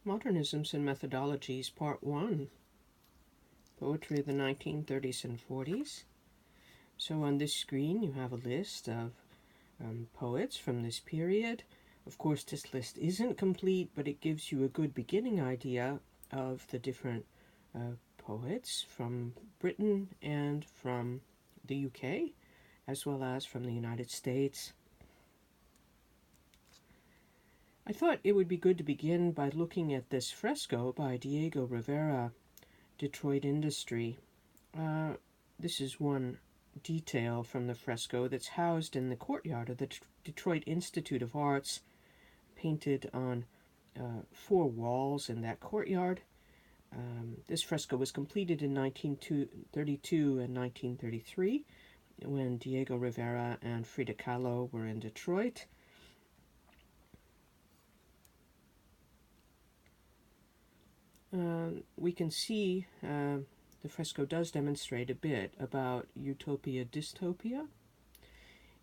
Modernisms and Methodologies, Part 1, Poetry of the 1930s and 40s. So on this screen you have a list of poets from this period. Of course, this list isn't complete, but it gives you a good beginning idea of the different poets from Britain and from the UK, as well as from the United States. I thought it would be good to begin by looking at this fresco by Diego Rivera, Detroit Industry. This is one detail from the fresco that's housed in the courtyard of the Detroit Institute of Arts, painted on 4 walls in that courtyard. This fresco was completed in 1932 and 1933 when Diego Rivera and Frida Kahlo were in Detroit. We can see the fresco does demonstrate a bit about utopia-dystopia.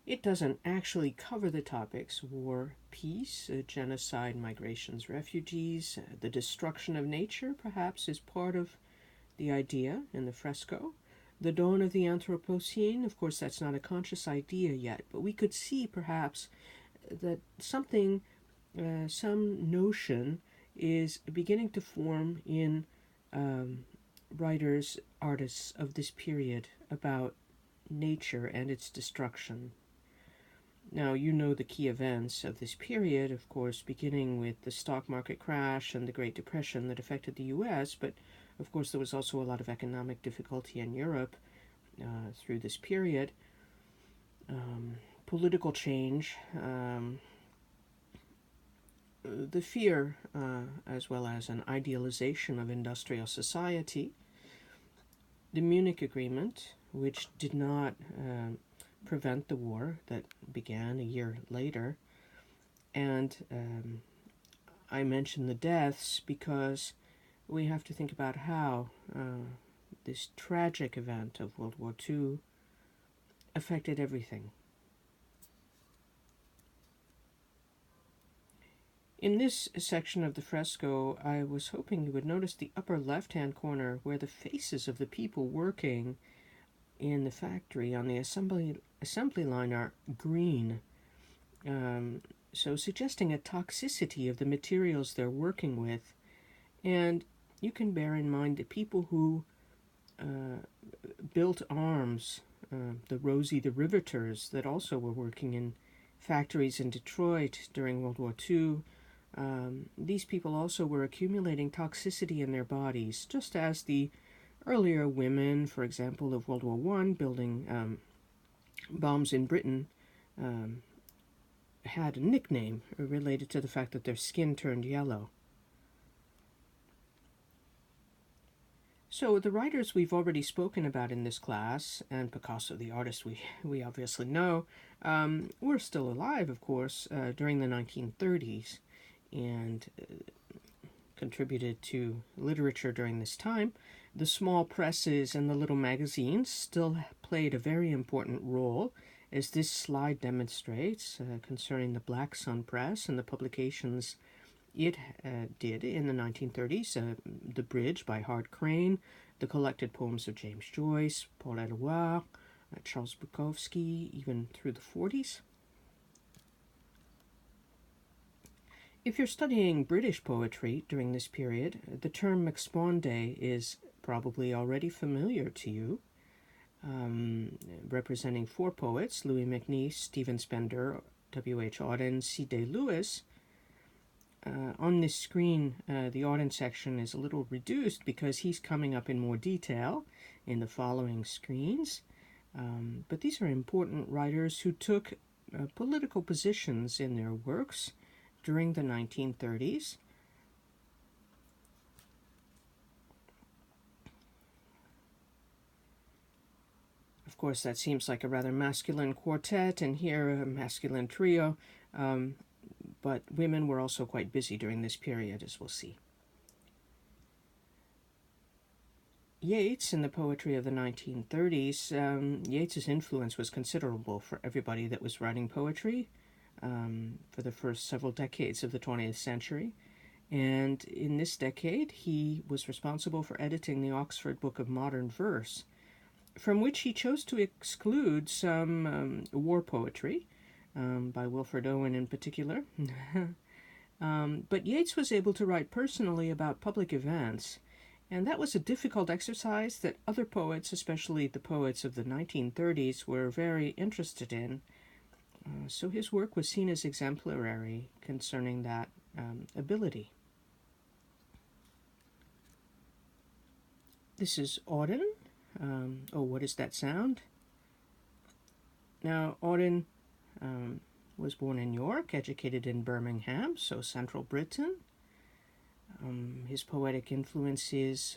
It doesn't actually cover the topics war, peace, genocide, migrations, refugees. The destruction of nature perhaps is part of the idea in the fresco. The dawn of the Anthropocene, of course that's not a conscious idea yet, but we could see perhaps that something, some notion is beginning to form in writers, artists of this period about nature and its destruction. Now, you know the key events of this period, of course, beginning with the stock market crash and the Great Depression that affected the U.S., but of course there was also a lot of economic difficulty in Europe through this period. Political change, the fear, as well as an idealization of industrial society, the Munich Agreement, which did not prevent the war that began a year later, and I mention the deaths because we have to think about how this tragic event of World War II affected everything. In this section of the fresco, I was hoping you would notice the upper left-hand corner where the faces of the people working in the factory on the assembly line are green, so suggesting a toxicity of the materials they're working with. And you can bear in mind the people who built arms, the Rosie the Riveters that also were working in factories in Detroit during World War II. These people also were accumulating toxicity in their bodies, just as the earlier women, for example, of World War I, building bombs in Britain, had a nickname related to the fact that their skin turned yellow. So the writers we've already spoken about in this class, and Picasso, the artist we obviously know, were still alive, of course, during the 1930s, and contributed to literature during this time. The small presses and the little magazines still played a very important role, as this slide demonstrates, concerning the Black Sun Press and the publications it did in the 1930s. The Bridge by Hart Crane, the collected poems of James Joyce, Paul Eluard, Charles Bukowski, even through the 40s. If you're studying British poetry during this period, the term McSponday is probably already familiar to you, representing 4 poets, Louis MacNeice, Stephen Spender, W.H. Auden, C.D. Lewis. On this screen, the Auden section is a little reduced because he's coming up in more detail in the following screens. But these are important writers who took political positions in their works during the 1930s. Of course, that seems like a rather masculine quartet, and here a masculine trio, but women were also quite busy during this period, as we'll see. Yeats, in the poetry of the 1930s, Yeats's influence was considerable for everybody that was writing poetry for the first several decades of the 20th century. And in this decade, he was responsible for editing the Oxford Book of Modern Verse, from which he chose to exclude some war poetry, by Wilfred Owen in particular. But Yeats was able to write personally about public events, and that was a difficult exercise that other poets, especially the poets of the 1930s, were very interested in. So his work was seen as exemplary concerning that ability. This is Auden. Oh, what is that sound? Now, Auden was born in York, educated in Birmingham, so central Britain. His poetic influences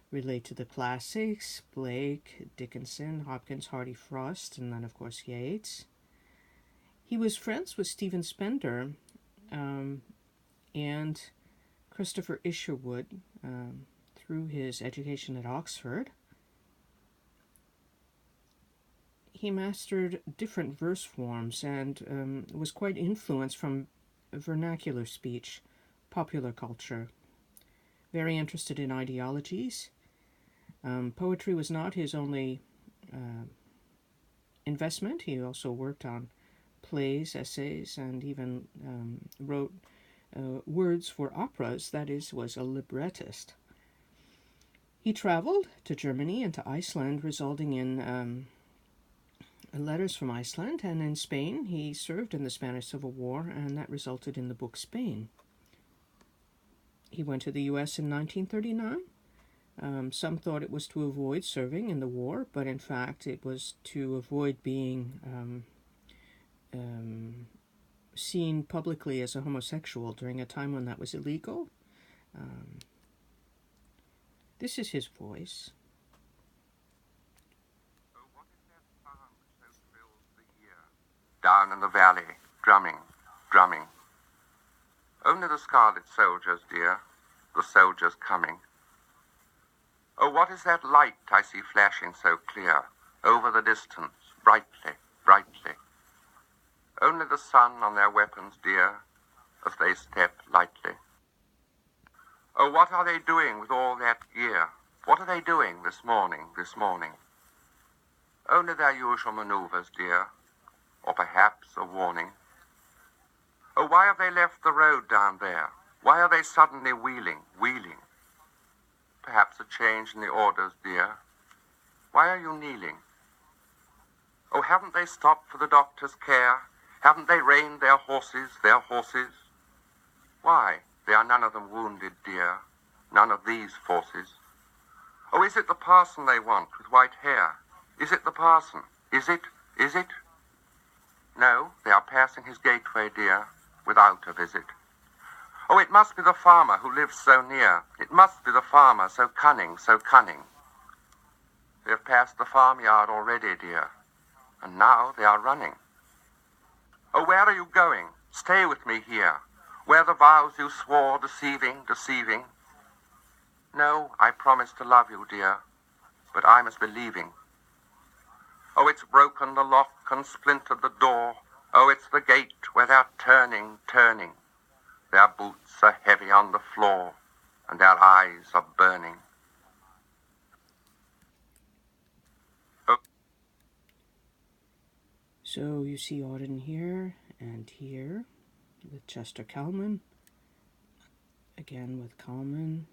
relate to the classics, Blake, Dickinson, Hopkins, Hardy, Frost, and then, of course, Yeats. He was friends with Stephen Spender and Christopher Isherwood through his education at Oxford. He mastered different verse forms and was quite influenced from vernacular speech, popular culture. Very interested in ideologies. Poetry was not his only investment. He also worked on plays, essays, and even wrote words for operas, that is, was a librettist. He traveled to Germany and to Iceland, resulting in letters from Iceland, and in Spain he served in the Spanish Civil War, and that resulted in the book Spain. He went to the U.S. in 1939. Some thought it was to avoid serving in the war, but in fact it was to avoid being seen publicly as a homosexual during a time when that was illegal. This is his voice. Down in the valley, drumming, drumming. Only the scarlet soldiers, dear, the soldiers coming. Oh, what is that light I see flashing so clear, over the distance, brightly, brightly? Only the sun on their weapons, dear, as they step lightly. Oh, what are they doing with all that gear? What are they doing this morning, this morning? Only their usual maneuvers, dear, or perhaps a warning. Oh, why have they left the road down there? Why are they suddenly wheeling, wheeling? Perhaps a change in the orders, dear. Why are you kneeling? Oh, haven't they stopped for the doctor's care? Haven't they reined their horses, their horses? Why, they are none of them wounded, dear, none of these forces. Oh, is it the parson they want with white hair? Is it the parson? Is it? Is it? No, they are passing his gateway, dear, without a visit. Oh, it must be the farmer who lives so near. It must be the farmer, so cunning, so cunning. They have passed the farmyard already, dear, and now they are running. Oh, where are you going? Stay with me here, where the vows you swore, deceiving, deceiving. No, I promised to love you, dear, but I must be leaving. Oh, it's broken the lock and splintered the door. Oh, it's the gate where they're turning, turning. Their boots are heavy on the floor, and their eyes are burning. Oh. So you see Auden here and here with Chester Kalman. Again with Kalman.